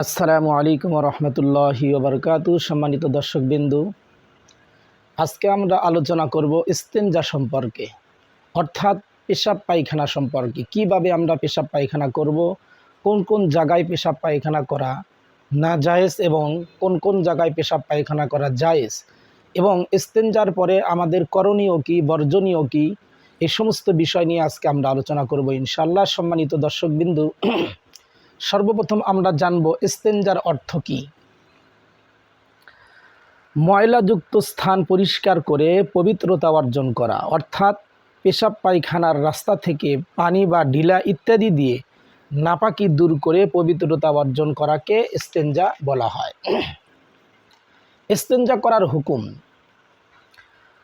আসসালামু আলাইকুম রহমতুল্লাহি ওবরকাতু। সম্মানিত দর্শকবিন্দু, আজকে আমরা আলোচনা করব ইস্তেঞ্জা সম্পর্কে, অর্থাৎ পেশাব পায়খানা সম্পর্কে। কিভাবে আমরা পেশাব পায়খানা করব, কোন কোন জায়গায় পেশাব পায়খানা করা না জায়েজ এবং কোন কোন জায়গায় পেশাব পায়খানা করা জায়েজ, এবং ইস্তেঞ্জার পরে আমাদের করণীয় কি বর্জনীয় কি, এই সমস্ত বিষয় নিয়ে আজকে আমরা আলোচনা করব ইনশাআল্লাহ। সম্মানিত দর্শকবিন্দু, সর্বপ্রথম আমরা জানব ইস্তেঞ্জার অর্থ কী। ময়লাযুক্ত স্থান পরিষ্কার করে পবিত্রতা অর্জন করা, অর্থাৎ পেশাব পায়খানার রাস্তা থেকে পানি বা ঢিলা ইত্যাদি দিয়ে নাপাকি দূর করে পবিত্রতা অর্জন করাকে ইস্তেঞ্জা বলা হয়। ইস্তেঞ্জা করার হুকুম,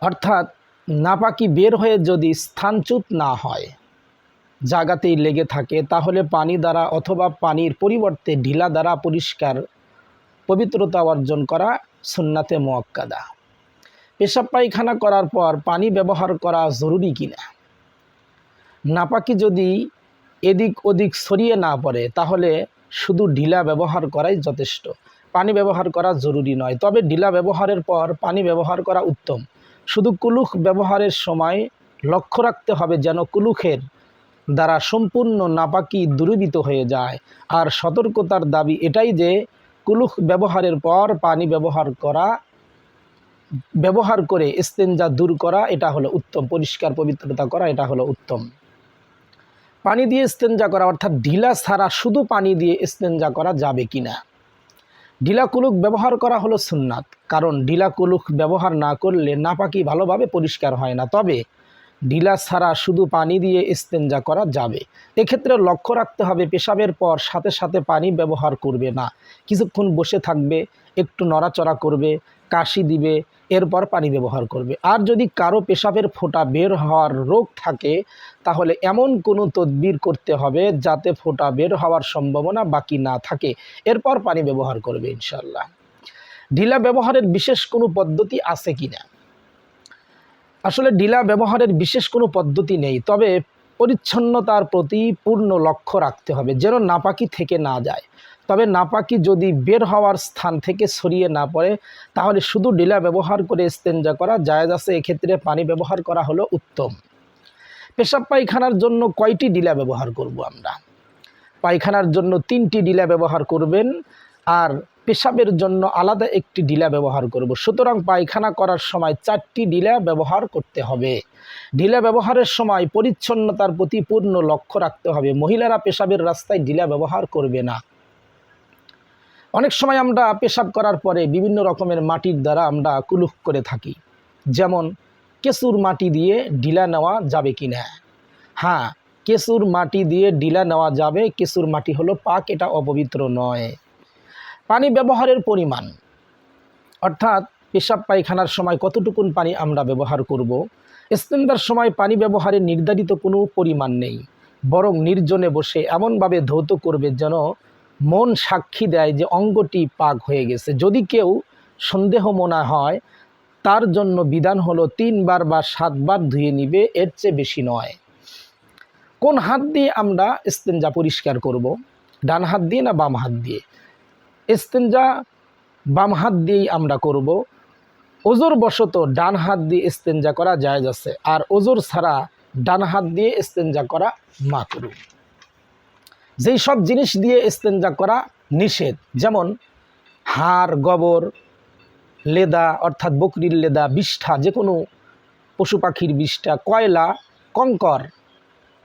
অর্থাৎ নাপাকি বের হয়ে যদি স্থানচ্যুত না হয়, জায়গাতেই লেগে থাকে, তাহলে পানি দ্বারা অথবা পানির পরিবর্তে ঢিলা দ্বারা পরিষ্কার পবিত্রতা অর্জন করা সুন্নাতে মুআক্কাদা। পেশাব পায়খানা করার পর পানি ব্যবহার করা জরুরি কিনা, নাপাকি যদি এদিক ওদিক ছড়িয়ে না পড়ে তাহলে শুধু ঢিলা ব্যবহার করাই যথেষ্ট, পানি ব্যবহার করা জরুরি নয়। তবে ঢিলা ব্যবহারের পর পানি ব্যবহার করা উত্তম। শুধু কুলুখ ব্যবহারের সময় লক্ষ্য রাখতে হবে যেন কুলুখের দ্বারা সম্পূর্ণ নাপাকি দূরীভূত হয়ে যায়। আর সতর্কতার দাবি এটাই যে কুলুখ ব্যবহারের পর পানি ব্যবহার করে ইস্তেঞ্জা দূর করা, এটা হলো উত্তম। পরিষ্কার পবিত্রতা করা, এটা হলো উত্তম। পানি দিয়ে ইস্তেঞ্জা করা, অর্থাৎ ঢিলা ছাড়া শুধু পানি দিয়ে ইস্তেঞ্জা করা যাবে কিনা। ঢিলা কুলুক ব্যবহার করা হলো সুন্নাত, কারণ ঢিলা কুলুক ব্যবহার না করলে নাপাকি ভালোভাবে পরিষ্কার হয় না। তবে ঢিলা ছাড়া শুধু পানি দিয়ে ইস্তেঞ্জা করা যাবে। এক্ষেত্রে লক্ষ্য রাখতে হবে পেশাবের পর সাথে সাথে পানি ব্যবহার করবে না, কিছুক্ষণ বসে থাকবে, একটু নড়াচড়া করবে, কাশি দিবে, এরপর পানি ব্যবহার করবে। আর যদি কারো পেশাবের ফোঁটা বের হওয়ার রোগ থাকে তাহলে এমন কোনো তদবির করতে হবে যাতে ফোঁটা বের হওয়ার সম্ভাবনা বাকি না থাকে, এরপর পানি ব্যবহার করবে ইনশাল্লাহ। ঢিলা ব্যবহারের বিশেষ কোনো পদ্ধতি আছে কিনা, আসলে ঢিলা ব্যবহারের বিশেষ কোনো পদ্ধতি নেই। তবে পরিচ্ছন্নতার প্রতি পূর্ণ লক্ষ্য রাখতে হবে যেন নাপাকি থেকে না যায়। তবে নাপাকি যদি বের হওয়ার স্থান থেকে ছড়িয়ে না পড়ে তাহলে শুধু ঢিলা ব্যবহার করে ইস্তেঞ্জা করা জায়েজ আছে। এক্ষেত্রে পানি ব্যবহার করা হলো উত্তম। পেশাব পায়খানার জন্য কয়টি ঢিলা ব্যবহার করব আমরা? পায়খানার জন্য 3টি ঢিলা ব্যবহার করবেন, আর পেশাবের জন্য আলাদা একটি ঢিলা ব্যবহার করব। সুতরাং পায়খানা করার সময় 4টি ঢিলা ব্যবহার করতে হবে। ঢিলা ব্যবহারের সময় পরিচ্ছন্নতার প্রতি পূর্ণ লক্ষ্য রাখতে হবে। মহিলারা পেশাবের রাস্তায় ঢিলা ব্যবহার করবে না। অনেক সময় আমরা পেশাব করার পরে বিভিন্ন রকমের মাটির দ্বারা আমরা কুলুখ করে থাকি, যেমন কেসুর মাটি দিয়ে ঢিলা নেওয়া যাবে কিনা। হ্যাঁ, কেসুর মাটি দিয়ে ঢিলা নেওয়া যাবে। কেসুর মাটি হলো পাক, এটা অপবিত্র নয়। পানি ব্যবহারের পরিমাণ, অর্থাৎ পেশাব পায়খানার সময় কতটুকুন পানি আমরা ব্যবহার করব। ইস্তেঞ্জার সময় পানি ব্যবহারের নির্ধারিত কোনো পরিমাণ নেই, বরং নির্জনে বসে এমনভাবে ধৌত করবে যেন মন সাক্ষী দেয় যে অঙ্গটি পাক হয়ে গেছে। যদি কেউ সন্দেহ মনে হয় তার জন্য বিধান হলো 3 বার বা 7 বার ধুয়ে নিবে, এর চেয়ে বেশি নয়। কোন হাত দিয়ে আমরা ইস্তেঞ্জা পরিষ্কার করব, ডান হাত দিয়ে না বাম হাত দিয়ে? ইস্তেঞ্জা বাম হাত দিয়েই আমরা করব। ওজোর বশত ডান হাত দিয়ে ইস্তেঞ্জা করা জায়েজ আছে, আর ওজোর ছাড়া ডান হাত দিয়ে ইস্তেঞ্জা করা মাকরুহ। যেই সব জিনিস দিয়ে ইস্তেঞ্জা করা নিষেধ, যেমন হাড়, গোবর, লেদা অর্থাৎ বকরির লেদা, বিষ্ঠা, যে কোনো পশু পাখির বিষ্ঠা, কয়লা, কঙ্কর,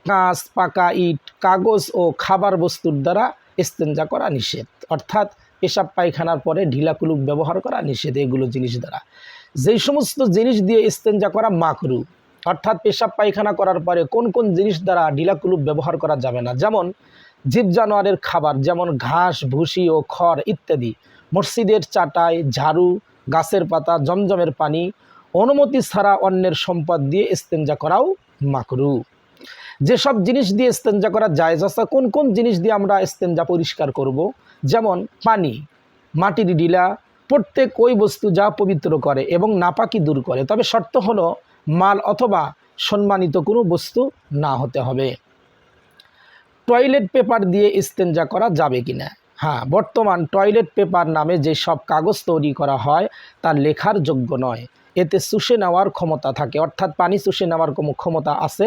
কাঁচ, পাকা ইট, কাগজ ও খাবার বস্তুর দ্বারা ইস্তেঞ্জা করা নিষেধ। অর্থাৎ পেশাব পায়খানার পরে ঢিলা কুলুক ব্যবহার করা নিষেধ। এগুলো জিনিস দ্বারা, যেই সমস্ত জিনিস দিয়ে ইস্তেঞ্জা করা মাকরুহ, অর্থাৎ পেশাব পায়খানা করার পরে কোন কোন জিনিস দ্বারা ঢিলা কুলুক ব্যবহার করা যাবে না, যেমন জীব জানোয়ারের খাবার, যেমন ঘাস, ভুসি ও খড় ইত্যাদি, মসজিদের চাটাই, ঝাড়ু, গাছের পাতা, জমজমের পানি, অনুমতি ছাড়া অন্যের সম্পদ দিয়ে ইস্তেঞ্জা করাও মাকরুহ। যেসব জিনিস দিয়ে ইস্তেঞ্জা করা জায়েজ আছে, কোন কোন জিনিস দিয়ে আমরা ইস্তেঞ্জা পরিষ্কার করব, যেমন পানি, মাটির ঢিলা, প্রত্যেক ওই বস্তু যা পবিত্র করে এবং নাপাকি দূর করে। তবে শর্ত হলো মাল অথবা সম্মানিত কোনো বস্তু না হতে হবে। টয়লেট পেপার দিয়ে ইস্তেঞ্জা করা যাবে কিনা? হ্যাঁ, বর্তমান টয়লেট পেপার নামে যে সব কাগজ তৈরি করা হয় তা লেখার যোগ্য নয়, এতে শুষে নেওয়ার ক্ষমতা থাকে, অর্থাৎ পানি শুষে নেওয়ার ক্ষমতা আছে।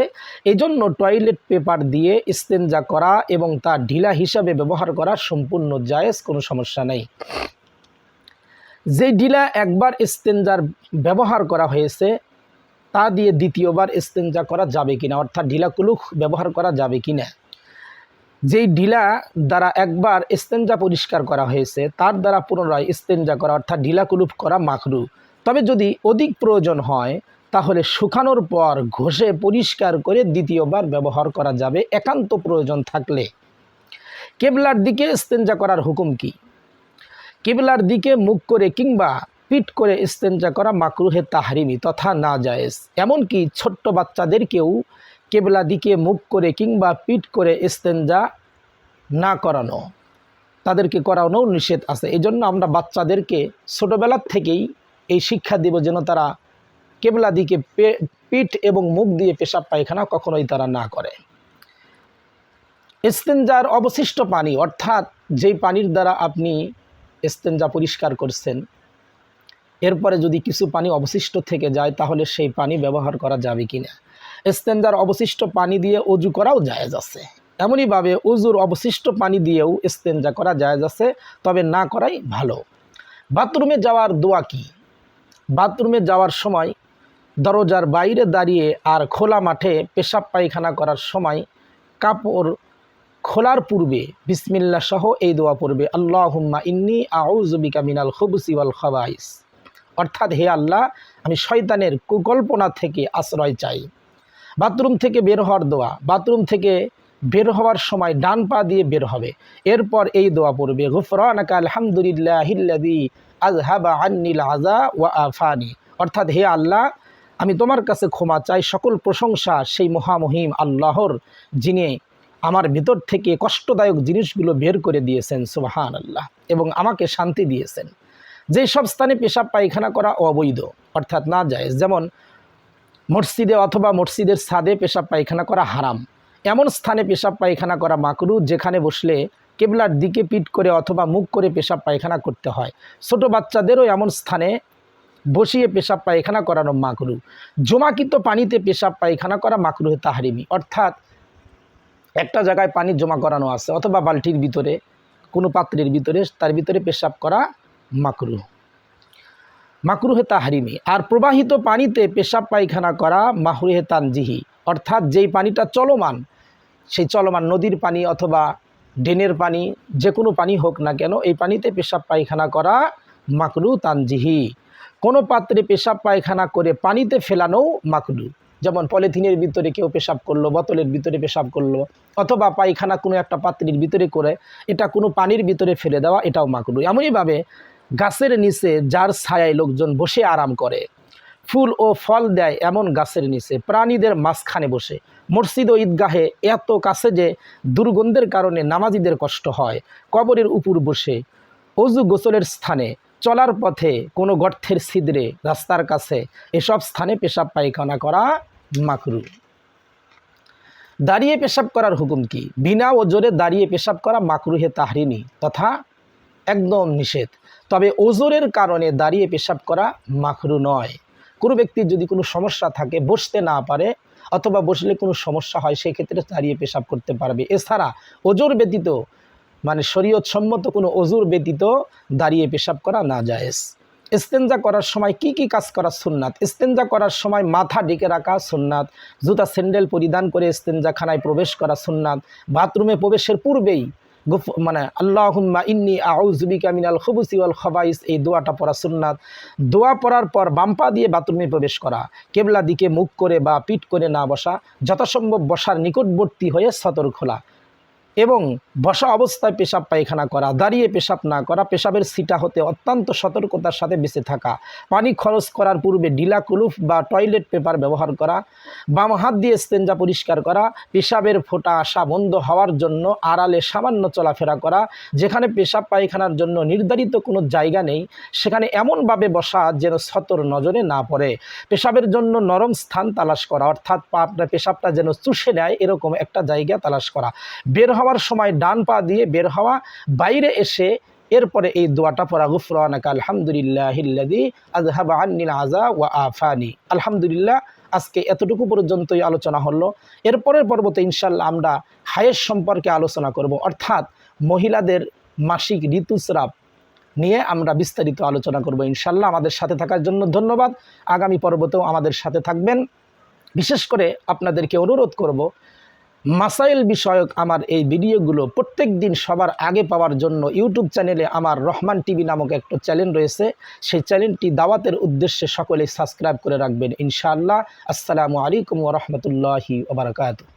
এজন্য টয়লেট পেপার দিয়ে ইস্তেঞ্জা করা এবং তা ঢিলা হিসাবে ব্যবহার করা সম্পূর্ণ জায়েজ, কোনো সমস্যা নেই। যে ঢিলা একবার ইস্তেঞ্জার ব্যবহার করা হয়েছে তা দিয়ে দ্বিতীয়বার ইস্তেঞ্জা করা যাবে কিনা, অর্থাৎ ঢিলা কুলুখ ব্যবহার করা যাবে কিনা। যেই ঢিলা দ্বারা একবার ইস্তেঞ্জা পরিষ্কার করা হয়েছে তার দ্বারা পুনরায় ইস্তেঞ্জা করা অর্থাৎ ঢিলা কুলুপ করা মাকরু। তবে যদি অধিক প্রয়োজন হয় তাহলে শুকানোর পর ঘষে পরিষ্কার করে দ্বিতীয়বার ব্যবহার করা যাবে একান্ত প্রয়োজন থাকলে। কেবলার দিকে ইস্তেঞ্জা করার হুকুম কি? কেবলার দিকে মুখ করে কিংবা পিঠ করে ইস্তেঞ্জা করা মাকরুহে তাহরিমি তথা না জায়েজ। এমনকি ছোট্ট বাচ্চাদেরকেও কেবলা দিকে মুখ করে কিংবা পিঠ করে ইস্তেঞ্জা না করানো, তাদেরকে করানো নিষেধ আছে। এই জন্য আমরা বাচ্চাদেরকে ছোটোবেলার থেকেই এই শিক্ষা দিব যেন তারা কেবলা দিকে পিঠ এবং মুখ দিয়ে পেশাব পায়খানা কখনোই তারা না করে। ইস্তেঞ্জার অবশিষ্ট পানি, অর্থাৎ যেই পানির দ্বারা আপনি ইস্তেঞ্জা পরিষ্কার করছেন এরপরে যদি কিছু পানি অবশিষ্ট থেকে যায় তাহলে সেই পানি ব্যবহার করা যাবে কিনা। ইস্তেঞ্জার অবশিষ্ট পানি দিয়ে অজু করাও জায়েজ আছে, এমনইভাবে অজুর অবশিষ্ট পানি দিয়েও ইস্তেঞ্জা করা জায়েজ আছে, তবে না করাই ভালো। বাথরুমে যাওয়ার দোয়া কি? বাথরুমে যাওয়ার সময় দরজার বাইরে দাঁড়িয়ে আর খোলা মাঠে পেশাব পায়খানা করার সময় কাপড় খোলার পূর্বে বিসমিল্লাহ সহ এই দোয়া পড়বে, আল্লাহুম্মা ইন্নী আউযু বিকা মিনাল খুবুসি ওয়াল খাবাইস, অর্থাৎ হে আল্লাহ আমি শয়তানের কুকল্পনা থেকে আশ্রয় চাই। বাথরুম থেকে বের হওয়ার দোয়া, বাথরুম থেকে বের হওয়ার সময় ডান পা দিয়ে বের হবে, এরপর এই দোয়া পড়বে, গুফরানাকা আলহামদুলিল্লাহিল্লাযী আযহাবা আন্নিল আযা ওয়া আফানি, অর্থাৎ হে আল্লাহ আমি তোমার কাছে ক্ষমা চাই, সকল প্রশংসা সেই মহামহিম আল্লাহর যিনি আমার ভিতর থেকে কষ্টদায়ক জিনিসগুলো বের করে দিয়েছেন, সুবহানাল্লাহ, এবং আমাকে শান্তি দিয়েছেন। যেই সব স্থানে পেশাব পায়খানা করা অবৈধ অর্থাৎ না জায়েজ, যেমন মসজিদে অথবা মসজিদের ছাদে পেশাব পায়খানা করা হারাম, এমন স্থানে পেশাব পায়খানা করা মাকরু যেখানে বসলে কেবলার দিকে পিঠ করে অথবা মুখ করে পেশাব পায়খানা করতে হয়। ছোট বাচ্চাদেরও এমন স্থানে বসিয়ে পেশাব পায়খানা করানো মাকরু। জমাকৃত পানিতে পেশাব পায়খানা করা মাকরুহে তাহরিমি, অর্থাৎ একটা জায়গায় পানি জমা করানো আছে অথবা বালতির ভিতরে কোনো পাত্রের ভিতরে তার ভিতরে পেশাব করা মাকরু, মাকরুহে তাহরিমি। আর প্রবাহিত পানিতে পেশাব পায়খানা করা মাকরুহে তানজিহি, অর্থাৎ যেই পানিটা চলমান, সেই চলমান নদীর পানি অথবা ড্রেনের পানি যে কোনো পানি হোক না কেন এই পানিতে পেশাব পায়খানা করা মাকরু তানজিহি। কোনো পাত্রে পেশাব পায়খানা করে পানিতে ফেলানো মাকরু, যেমন পলিথিনের ভিতরে কেউ পেশাব করলো, বোতলের ভিতরে পেশাব করলো, অথবা পায়খানা কোনো একটা পাত্রের ভিতরে করে এটা কোনো পানির ভিতরে ফেলে দেওয়া, এটাও মাকরু। এমনইভাবে গাছের নিচে যার ছায়ায় লোকজন বসে আরাম করে, ফুল ও ফল দেয় এমন গাছের নিচে, প্রাণীদের মাঝখানে বসে, মসজিদ ও ঈদগাহে এত কাছে যে দুর্গন্ধের কারণে নামাজিদের কষ্ট হয়, কবরের উপর বসে, অজু গোসলের স্থানে, চলার পথে, কোনো গর্তের ছিদ্রে, রাস্তার কাছে, এসব স্থানে পেশাব পায়খানা করা মাকরু। দাঁড়িয়ে পেশাব করার হুকুম কি? বিনা ওজরে দাঁড়িয়ে পেশাব করা মাকরুহে তাহরিমি তথা একদম নিষেধ, তবে ওজরের কারণে দাঁড়িয়ে পেশাব করা মাকরু নয়। কোনো ব্যক্তির যদি কোনো সমস্যা থাকে, বসতে না পারে অথবা বসলে কোনো সমস্যা হয়, সেক্ষেত্রে দাঁড়িয়ে পেশাব করতে পারবে। এছাড়া ওজর ব্যতীত মানে শরীয়ত সম্মত কোনো ওজুর ব্যতীত দাঁড়িয়ে পেশাব করা না জায়েজ। ইস্তেঞ্জা করার সময় কি কি কাজ করা সুন্নাত? ইস্তেঞ্জা করার সময় মাথা ঢেকে রাখা সুন্নাত, জুতা স্যান্ডেল পরিধান করে ইস্তেঞ্জাখানায় প্রবেশ করা সুন্নাত, বাথরুমে প্রবেশের পূর্বেই আল্লাহুম্মা ইন্নী আউযু বিকা মিনাল খুবুসি ওয়াল খাবাইস এই দোয়াটা পড়া সুন্নাত। দোয়া পড়ার পর বাম পা দিয়ে বাথরুমে প্রবেশ করা, কেবলা দিকে মুখ করে বা পিঠ করে না বসা, যথাসম্ভব বসার নিকটবর্তী হয়ে সতর খোলা এবং বসা অবস্থায় পেশাব পায়খানা করা, দাঁড়িয়ে পেশাব না করা, পেশাবের ছিটা হতে অত্যন্ত সতর্কতার সাথে বেঁচে থাকা, পানি খরচ করার পূর্বে ঢিলা কুলুফ বা টয়লেট পেপার ব্যবহার করা, বাম হাত দিয়ে ইস্তেঞ্জা পরিষ্কার করা, পেশাবের ফোঁটা আসা বন্ধ হওয়ার জন্য আড়ালে সামান্য চলাফেরা করা, যেখানে পেশাব পায়খানার জন্য নির্ধারিত কোনো জায়গা নেই সেখানে এমনভাবে বসা যেন সতর নজরে না পড়ে, পেশাবের জন্য নরম স্থান তালাশ করা, অর্থাৎ আপনার পেশাবটা যেন চুষে নেয় এরকম একটা জায়গা তালাশ করা, বের হওয়া হওয়ার সময় ডান পা দিয়ে বের হওয়া, বাইরে এসে এরপরে এই দোয়াটা পড়া, গুফরানাকা আলহামদুলিল্লাহিল্লাযী আযহাবা আন্নিল আযা ওয়া আফানি। আলহামদুলিল্লাহ, আজকে এতটুকু পর্যন্তই আলোচনা হলো। এরপরের পর্বতে ইনশাআল্লাহ আমরা হায়েজ সম্পর্কে আলোচনা করব, অর্থাৎ মহিলাদের মাসিক ঋতুস্রাব নিয়ে আমরা বিস্তারিত আলোচনা করব ইনশাআল্লাহ। আমাদের সাথে থাকার জন্য ধন্যবাদ। আগামী পর্বতেও আমাদের সাথে থাকবেন। বিশেষ করে আপনাদেরকে অনুরোধ করব, মাসাইল বিষয়ক আমার এই ভিডিওগুলো প্রত্যেক দিন সবার আগে পাওয়ার জন্য ইউটিউব চ্যানেলে আমার রহমান টিভি নামক একটা চ্যানেল রয়েছে, সেই চ্যানেলটি দাওয়াতের উদ্দেশ্যে সকলেই সাবস্ক্রাইব করে রাখবেন ইনশাআল্লাহ। আসসালামু আলাইকুম ওয়া রাহমাতুল্লাহি ওয়া বারাকাতুহু।